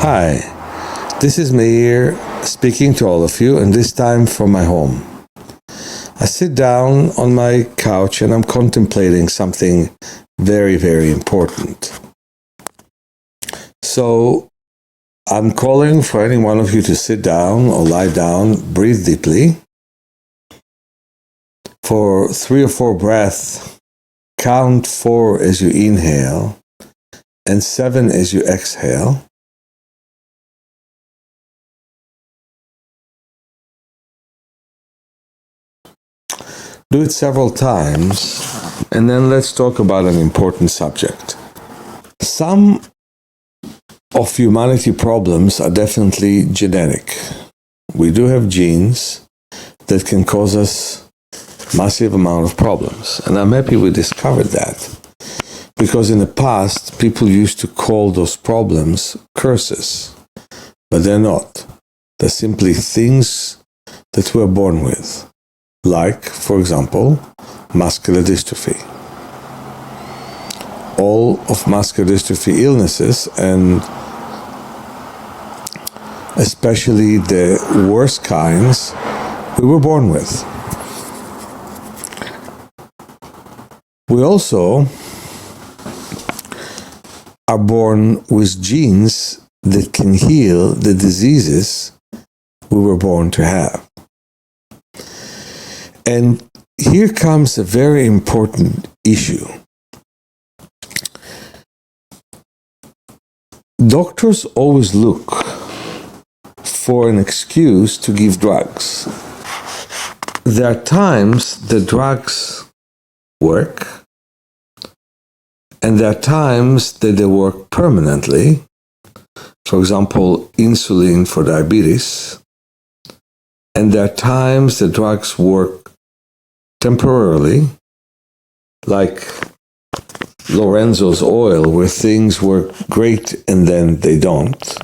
Hi, this is Meir speaking to all of you, and this time from my home. I sit down on my couch and I'm contemplating something very, very important. So I'm calling for any one of you to sit down or lie down, breathe deeply. For 3 or 4 breaths, count 4 as you inhale and 7 as you exhale. Do it several times, and then let's talk about an important subject. Some of humanity problems are definitely genetic. We do have genes that can cause us massive amount of problems, and I'm happy we discovered that, because in the past people used to call those problems curses, but they're not. They're simply things that we're born with. Like, for example, muscular dystrophy. All of muscular dystrophy illnesses, and especially the worst kinds, we were born with. We also are born with genes that can heal the diseases we were born to have. And here comes a very important issue. Doctors always look for an excuse to give drugs. There are times the drugs work, and there are times that they work permanently. For example, insulin for diabetes. And there are times the drugs work temporarily, like Lorenzo's oil, where things work great and then they don't.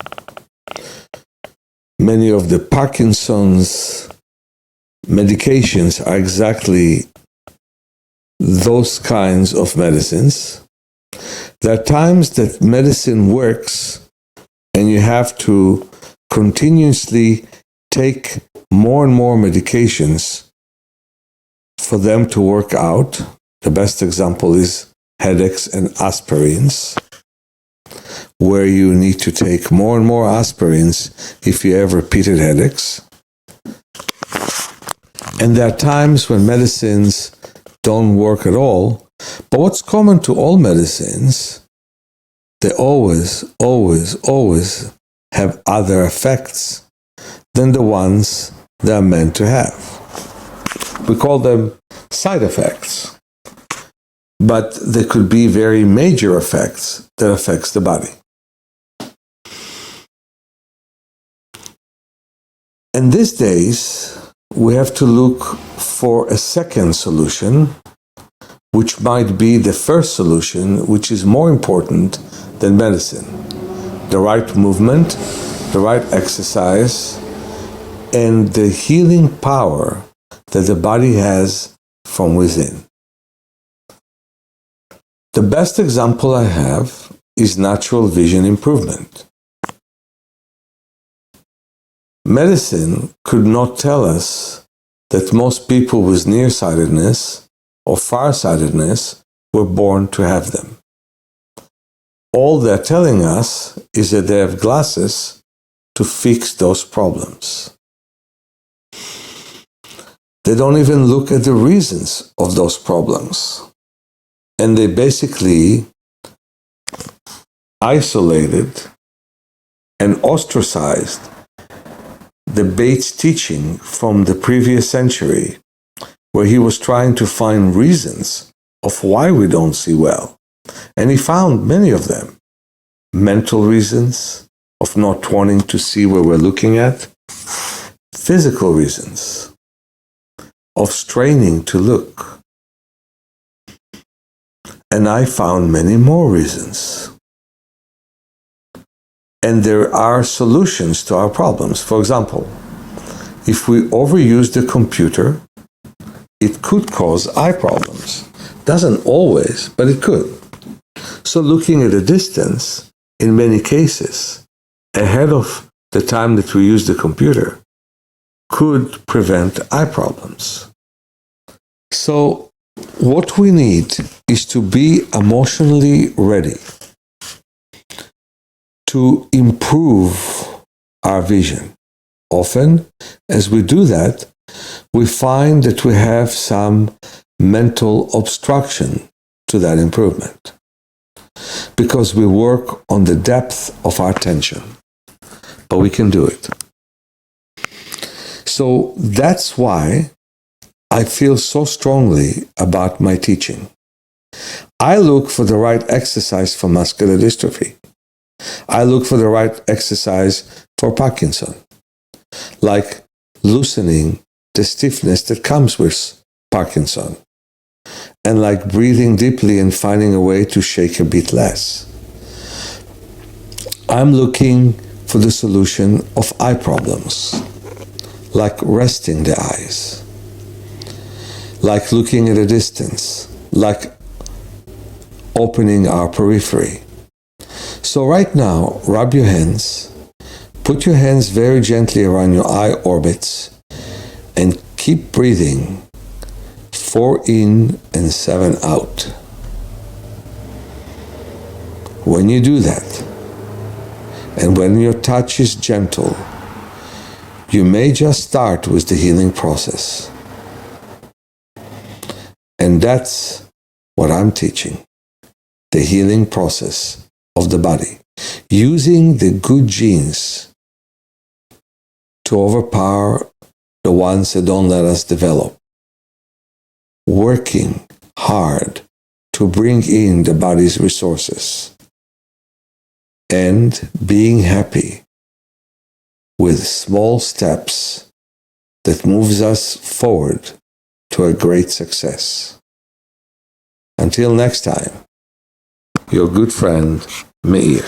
Many of the Parkinson's medications are exactly those kinds of medicines. There are times that medicine works and you have to continuously take more and more medications for them to work out. The best example is headaches and aspirins, where you need to take more and more aspirins if you have repeated headaches. And there are times when medicines don't work at all. But what's common to all medicines, they always have other effects than the ones they are meant to have. We call them side effects, but there could be very major effects that affects the body. And these days, we have to look for a second solution, which might be the first solution, which is more important than medicine. The right movement, the right exercise, and the healing power that the body has from within. The best example I have is natural vision improvement. Medicine could not tell us that most people with nearsightedness or farsightedness were born to have them. All they're telling us is that they have glasses to fix those problems. They don't even look at the reasons of those problems. And they basically isolated and ostracized the Bates teaching from the previous century, where he was trying to find reasons of why we don't see well. And he found many of them. Mental reasons of not wanting to see where we're looking at. Physical reasons of straining to look. And I found many more reasons. And there are solutions to our problems. For example, if we overuse the computer, it could cause eye problems. Doesn't always, but it could. So looking at a distance, in many cases, ahead of the time that we use the computer could prevent eye problems. So what we need is to be emotionally ready to improve our vision. Often, as we do that, we find that we have some mental obstruction to that improvement because we work on the depth of our attention. But we can do it. So that's why I feel so strongly about my teaching. I look for the right exercise for muscular dystrophy. I look for the right exercise for Parkinson, like loosening the stiffness that comes with Parkinson, and like breathing deeply and finding a way to shake a bit less. I'm looking for the solution of eye problems, like resting the eyes, like looking at a distance, like opening our periphery. So right now, rub your hands, put your hands very gently around your eye orbits, and keep breathing 4 in and 7 out. When you do that, and when your touch is gentle, you may just start with the healing process. And that's what I'm teaching, the healing process of the body, using the good genes to overpower the ones that don't let us develop, working hard to bring in the body's resources, and being happy with small steps that moves us forward to a great success. Until next time, your good friend, Meir.